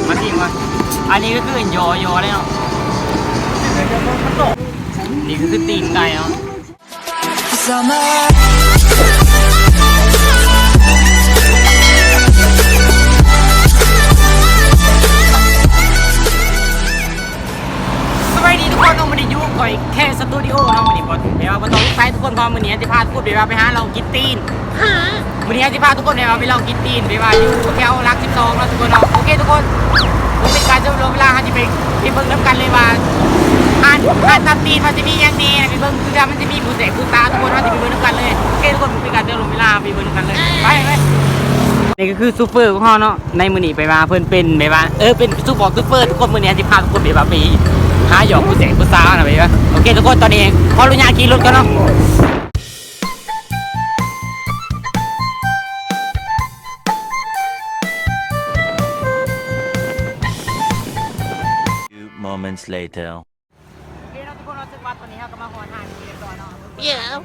มาทีมาอันนี้ก็คือยอเลยเนาะนี่ก็คือตีนไก่เนาะสวัสดีทุกคนน้องมาดิยูก่อยแค่สตูดิโอน้องมาดิบอลเดี๋ยวมาต่อลูกไฟทุกคนพอมือนี้จะพาทุกคนไปหาเรากินตีนมือนี้จะพาทุกคนไปเรากินตีนไปว่าอยู่แถวรัก12แล้วทุกคนเราโอเคทุกคนผมเป็นการจะรวมเวลาจะไปเบิ่งน้ำกันเลยว่าอ่านตามตีนมันจะมีอย่างนี้ไปเบิ่งคือมันจะมีผู้เสกผู้ตาทุกคนมันจะไปเบิ่งน้ำกันเลยโอเคทุกคนเป็นการจะรวมเวลาไปเบิ่งน้ำกันเลยไปนี่ก็คือซูเปอร์ของเขาเนาะในมือนี้ไปว่าเพื่อนเป็นไปว่าเป็นซูเปอร์ทุกคนมือนี้จะพาทุกคนไปว่าไปหาหยอกผู้เสกผู้ตาอะไรไปว่าโอเคทุกคนตอนนี้ขออนุญาตขี่รถกันเนาะMoments later เฮ้ยเราทุกคนเราสึกว่าตอนนี้เรากำลังหัวทางเรียบร้อยเนาะเยอะ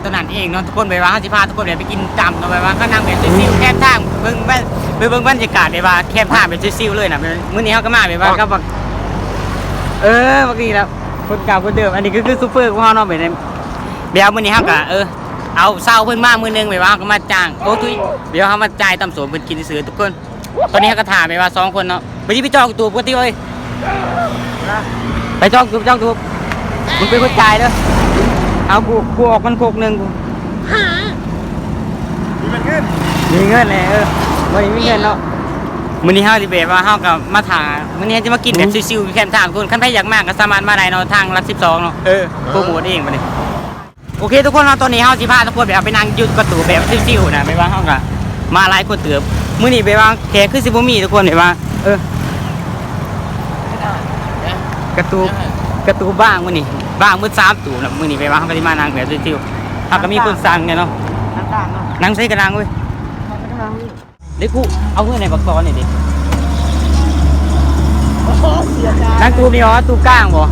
ตอนนั้นเองเนาะทุกคนไปว่าเขาจะพาทุกคนไปกินจำเนาะไปว่าก็นั่งแบบซิวๆแคบทางเบิ่งบรรยากาศไปว่าแคบทางแบบซิวๆเลยนะมื้อนี้เขาก็มาไปว่าก็แบบบางทีแล้วคนเก่าคนเดิมอันนี้ก็คือซูเปอร์ของเขาเนาะแบบนี้เดี๋ยวมื้อนี้เขาก็เอาเศร้าเพิ่นมามือนึงไปว่าเขามาจ้างโอ้ทุยเดี๋ยวเขามาจ่ายตำสมเพิ่นกินซื้อทุกคนตอนนี้เขาก็ถามไปว่า2คนเนาะไปที่ไปจองตัวปกติเอ้ยไปจองตัวมึงเป็นคนจ่ายเด้อเอากูออกมันโคกนึงกูมีเงินเลยวันนี้มีเงินเนาะมื้อนี้เฮาสิแบบว่าเฮาก็มาถ่ามื้อนี้จะมากินแบบซิวๆแคมป์ทางคนคันใครอยากมากก็สามารถมาได้เนาะทางรัก12เนาะโปรโมทเองบัดนี้โอเคทุกคนเราตอนนี้เฮาสิพาทุกคนไปนั่งยืดกระตูแบบซิวๆนะไม่ว่าเฮาก็มาหลายคนเติบมื้อนี้ไปว่าแขกคือสิบ่มีทุกคนไปว่ากระตูบ้างมื้อนี้บ้างมื้อ3ตู่นะมื้อนี้ไปว่าเฮาก็สิมานั่งแบบซิวๆเฮาก็มีคนสั่งเนี่ยเนาะนั่งใส่กระดังเว้ยเด็กกูเอาเงินในบักซอนนี่ดินั่งตูมีอ๋อตูก้างบ่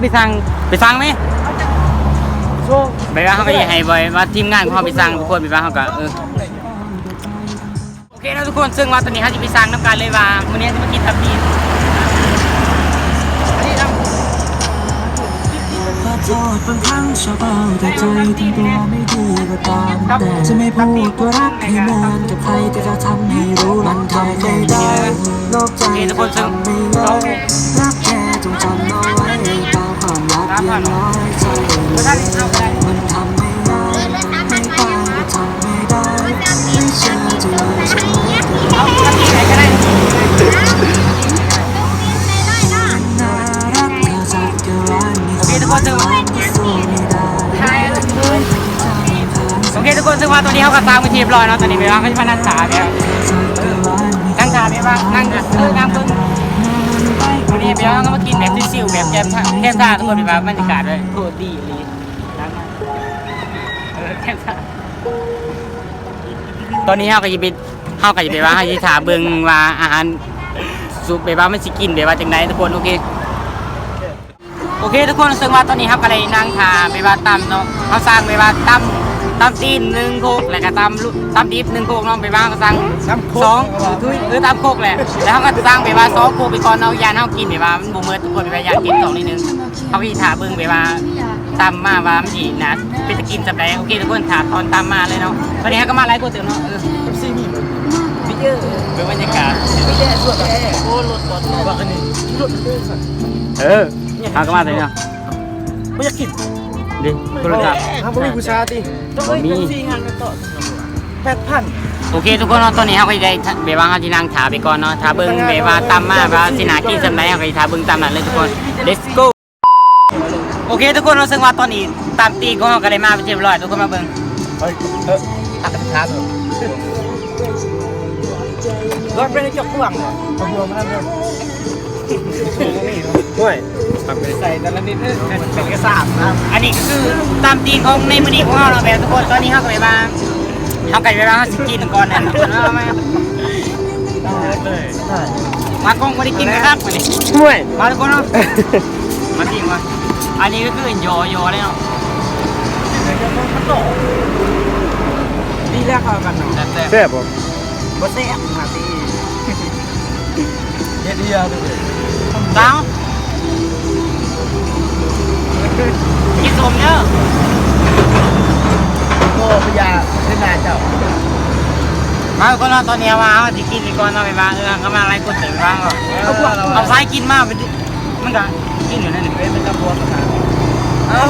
ไปสั่งไหมไปว่าเขาก็ยังให้บ่อยว่าทีมงานของเขาไปสั่งทุกคนไปว่าเขาก็โอเคนะทุกคนซึ่งว่าตอนนี้เขาจะไปสั่งน้ำกันเลยว่าวันนี้จะมากินตับดีโทษบางครั้งชอบเอาแต่ใจทั้งตัวไม่ดีก็ตามแต่จะไม่พูดว่ารักให้นานกับใครแต่จะทำให้รู้มันทำไม่ได้นอกใจทำไม่ได้รักแค่จงจำเอาไว้ตามความรักยังน้อยใจมันทำไม่ได้ไม่ตายก็ทำไม่ได้ไม่เชื่อจะเลยใช่ไหมเอาตับดีไหนก็ได้น่ารักก็จะเกินโอเคทุกคนซึ่งว่าโอเคทุกคนซึ่งว่าตอนนี้เขาก็ตามกันทีเรียบร้อยเนาะตอนนี้ไปว่าเขาจะมานั่งขาเนี่ยนั่งขาไม่ว่านั่งเบิ้งวันนี้ไปว่าเขามากินแบบซิวๆแบบแก้มตาทุกคนไปว่าบรรยากาศเลยโคตรดีเลยนั่งมาแก้มตาตอนนี้เขาก็จะไปว่าเขาจะถามเบิ้งว่าอาหารสุกไปว่ามันสิกินไปว่าจังไดทุกคนโอเคทุกคนซึ่งว่าตอนนี้ครับก็เลยนั่งทาไปว่าตำเนาะเขาสร้างไปว่าตำตีน1 โคกแล้วก็ตำดิบ1 โคกเนาะไปว่าเขาสั่ง2ตำโคกแหละแล้วเขาก็สร้างไปว่า2 โคกไปก่อนเนาะยานเขากินไปว่ามันบ่เมิดทุกคนไปว่าอยากกิน2นิดนึงเขาพี่ถาเบิ่งไปว่าตำมาว่ามันสินะเป็นตะกินจับได้โอเคทุกคนถาตอนตำมาเลยเนาะตอนนี้เขาก็มาหลายคนเติมเนาะซีมีวิเยอะเป็นบรรยากาศไม่ได้สวดแอร์โอ้รถว่ากันนี่รถเขาก็มาตรงนี้เนาะไม่อยากกินดิโทรศัพท์ทำไม่มีผู้ชายดิต้องเอ้ยเป็น4 งานกันต่อ8,000โอเคทุกคนตอนนี้เขาก็ได้เบว่าเขาที่นั่งถาไปก่อนเนาะถาเบิ้งเบว่าตามมาว่าสินากินสำไรเขาก็ถาเบิ้งตามนั้นเลยทุกคน let's go โอเคทุกคนเราซึ่งว่าตอนนี้ตามตีของเขาก็ได้มาเป็นเรียบร้อยทุกคนมาเบิ้งตักกันท้าเลยรถเป็นจกพ่วงพ่วงมาแล้วด้วยใส่แต่ละนิดเป็นกระสาบนะครับอันนี้ก็คือตามตีของในมื้อนี้ของเราแบบทุกคนตอนนี้เขาก็ไปบ้างเขาไก่ไปบ้างเขาสกินก่อนนะเอาไหมเลย มากล้องไม่ได้กินนะครับมาดิ ห่วย มาทุกคนเนาะมากินมาอันนี้ก็คือยอเลยเนาะ ดีแรกเข้ากันเนาะ แต่ แซ่บบ่ บ่แซ่บมาสิเฮ็ดเดียวเลย สาวกินสมเยอะ โอ้พญาเล่นนานเจ้า มาทุกคนเนาะตอนนี้ว่าเอาสิกินดีก่อนเนาะไปบ้างก็มาอะไรกดเสร็จไปบ้างก็เอาซ้ายกินมากไปมันก็กินอยู่นั่นนี่ เป็นกระบวนการเอ้า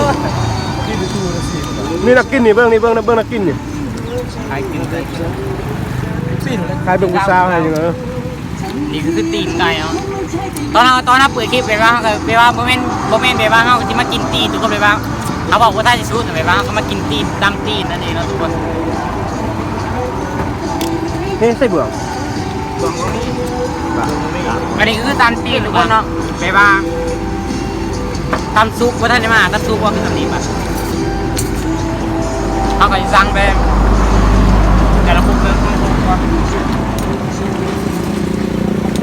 ที่ไปดูสิ นี่นักกินนี่เบิ่งนี่เบิ่งนักกินนี่ ใครกินเลย สิเลย ขายเป็นผู้สาวให้จังเนาะ นี่คือตีนไก่เนาะตอนเราเปิดคลิปไปบ้างก็ไปบ้างโมเมนต์ไปบ้างเขาจะมากินตีนทุกคนไปบ้างเขาบอกว่าถ้าจะสู้ไปบ้างเขามากินตีนดำตีนนั่นเองเนาะทุกคน นี่ใส่เบื่อ อันนี้คือตามตีนทุกคนเนาะไปบ้างตำซุปว่าท่านได้มาตำซุปว่าคือตำนี้ป่ะเขาก็จะสั่งไปแต่ละคุกเลย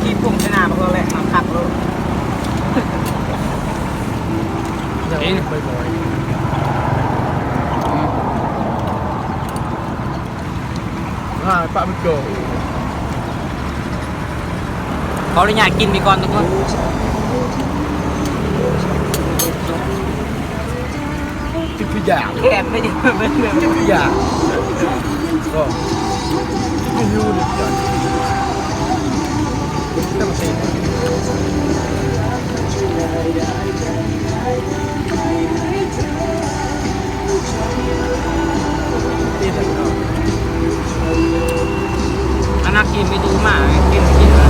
ที่ปุ่มชนะมันก็แหละมาขับรถ เอง ปะมันโจ เขาเลยอยากกินไปก่อนทุกคน จิบผู้อย่าง แค่ไม่ได้ไม่เหมือน จิบผู้อย่างก็ไม่รู้เลยจ้ะต้องมาสิ อันนักกินไปดูหมากินนะ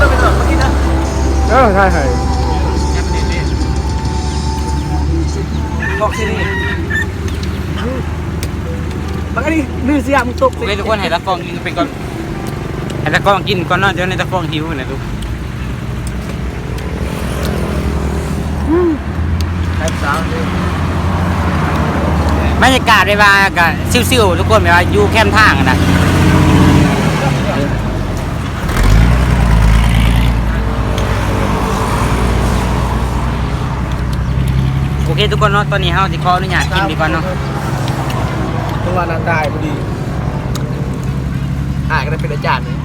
ต้องเป็นแบบเมื่อกี้นะ ใช่ใช่ บอกสินี่บางทีมือเสียมึงตก โอเคทุกคนให้ตะกร้องกินไปก่อนให้ตะกร้องกินก่อนเนาะเดี๋ยวในตะกร้องหิวนะทุก ไอ้สาวนี่ บรรยากาศไปว่าก็ซิ่วๆทุกคนแบบว่าอยู่แคมป์ทางอะนะโอเคทุกคนเนาะตอนนี้เฮาสิขออนุญาตกินดีก่อนเนาะ ตัวนาตายพอดี ก็ได้เป็นอาจารย์เลย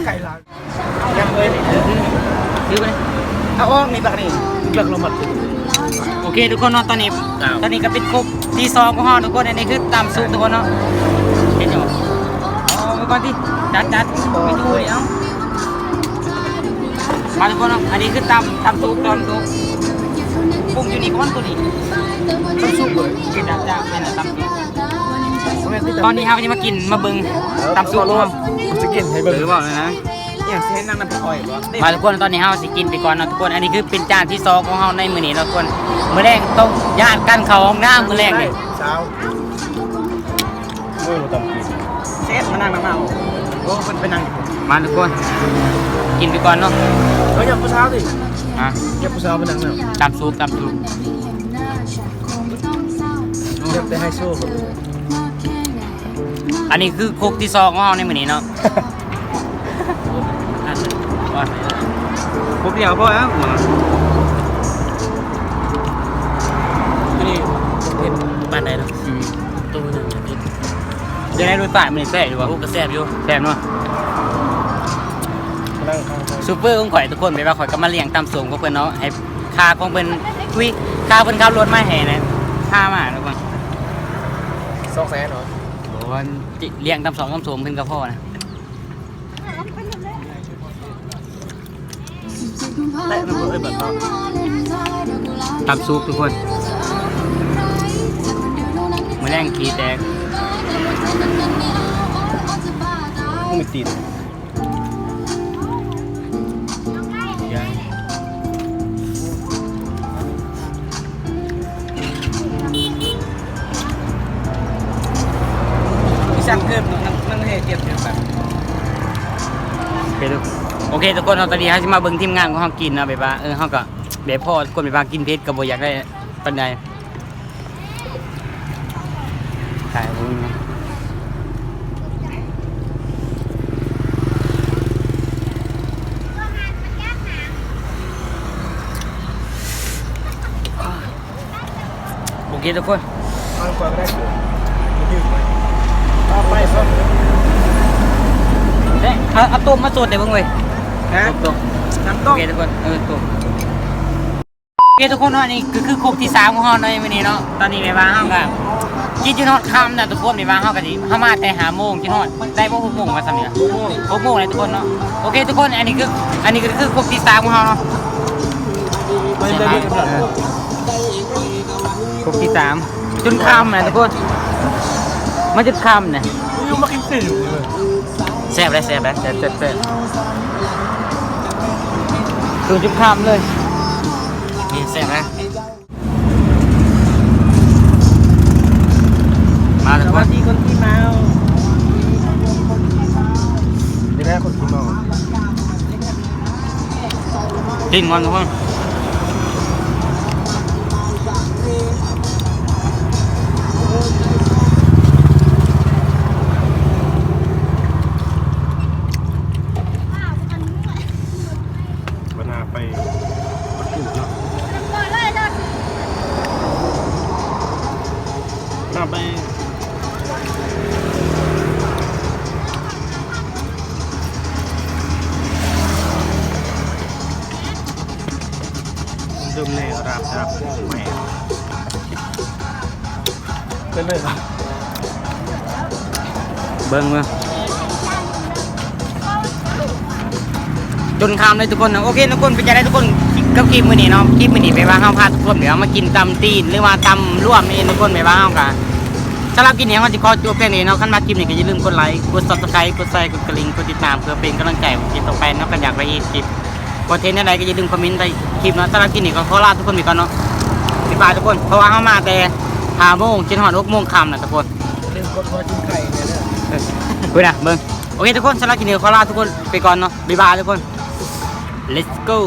ไก่ลางยังเลย ซื้อไปเลย เอาอ้อมีแบบนี้เลือกลงหมด โอเคทุกคนเนาะตอนนี้ก็เป็นครบที่2ของเฮาทุกคนอันนี้คือตามซุปทุกคนเนาะเห็นอยู่เอาไปก่อนที่จัดไปดูดิเอ้ามาทุกคนเนาะอันนี้คือตามซุปปรุงอยู่นี่ก้อนตัวนี้ตำซุปเลยกินจ้าเป็นตำซุปตอนนี้เฮาก็จะมากินมาเบิ่งตำซุปเนาะ จะกินให้ ห เบิ่ง รือเปล่านะ อย่างเส้นนั่งน้ำพริกอ้อยบ่ มาทุกคนตอนนี้เฮาสิกินไปก่อนเนาะทุกคนอันนี้คือเป็นจานที่2ของเฮาในมื้อนี้เนาะทุกคนมื้อแรกต้องญาติกันเข้าห้องน้ำมื้อแรกนี่ เช้าเมื่อเราตำกิน เส้นมานั่งน้ำเมาโอ้มันไปนั่ง มาทุกคนกินไปก่อนเนาะ แล้วอย่าผู้เช้าดิ อ่ะ อย่าผู้เช้ามานั่งเนี่ย ตำซุป อย่าไปให้โซ่คน อันนี้คือคุกที่2ของเฮาในมื้อนี้เนาะว่าคุกเดียวพอแล้ว นี่เป็นบ้านไหนเนาะตัวนึงนี่ จะได้รู้สายมันแซ่บอยู่บ่ โอ้กระแซ่บอยู่ แซ่บเนาะ นั่งข้าง ซูเปอร์ของข่อยทุกคนไปว่าข่อยก็มาเลี้ยงตามสูงของเพิ่นเนาะให้ค่าของเพิ่นคุยค่าเพิ่นขับรถมาให้นะค่ามาทุกคน 200,000เหรอ โอ้ยเลี้ยงตามสองตามสูงเพิ่นก็พอนะ แต่มันบ่แบบนั้น ตามซุปทุกคนมื้อแรงขี้แตก กูไม่ติด มีสั่งเกินนั่งให้เก็บเดี๋ยวแบบ โอเคทุกคนเราตอนนี้เฮาสิมาเบิ่งทีมงานของเฮากินเนาะแบบว่าเฮาก็แบบพ่อทุกคนแบบว่ากินเผ็ดก็บ่อยากได้ปานใดถ่ายบ่ เคทุกคน เอาก่อนก็ได้เกิดยืดไปต่อไปครับ เอ๊ะเอาต้มมาสดได้บ้างเว้ย นะ ต้ม น้ำ โอ ต้ม เคทุกคนต้มโอเคทุกคนเนาะนี่คือครบที่3ของเฮาในวันนี้เนาะตอนนี้ไปบ้านเฮาก็กินจนฮอดค่ำนะทุกคนไปบ้านเฮาก็สิเฮามาแต่5 โมงจนฮอดได้บ่6 โมงว่าซั่นเนี่ย6 โมงเลยทุกคนเนาะโอเคทุกคนอันนี้คือครบที่3ของเฮาเนาะ ไม่ได้เรียกกันหรอก ครบที่3จนค่ำนะทุกคนมันจะค่ำนะ ยูมากินสิอยู่เลย แซ่บเลยดูจุดค่ำเลยนี่แซ่บนะมา ส ทุกค วัส น ดีคนที่มา นี่แม่คนกินเมา กินก่อนทุกคน วันนาไปวัดกูเนาะน่าไปดื่มเนยรับแม่เป็นเลยครับ เบิ้งมาจนค่ำเลยทุกคนนะโอเคทุกคนเป็นจะได้ทุกคนกับคลิปมื้อนี้เนาะคลิปมื้อนี้ไปว่าเฮาพาทุกคนเดี๋ยวมากินตำตีนหรือว่าตำร่วมนี่ทุกคนไปว่าเฮากันสำหรับกินนี้เฮาสิขอจบแค่นี้เนาะคันมาคลิปนี้ก็อย่าลืมกดไลค์กด Subscribe กดแชร์กดกระดิ่งกดติดตามเพื่อเป็นกำลังใจให้คลิปต่อไปเนาะกันอยากไปอีกคลิปคอนเทนต์อะไรก็อย่าลืมคอมเมนต์ใต้คลิปเนาะสำหรับคลิปนี้ก็ขอลาทุกคนไปก่อนเนาะบ๊ายบายทุกคนเพราะว่าเฮามาแต่5 โมงจนฮอด6 โมงค่ำนะทุกคน เรื่องคนพอกินไข่เนี่ยเนี่ย เฮ้ยนะเบิ้งโอเคทุกคนสำหรับคลิปนี้ขอลาทุกคนไปก่อนเนาะบ๊ายบายทุกคน let's go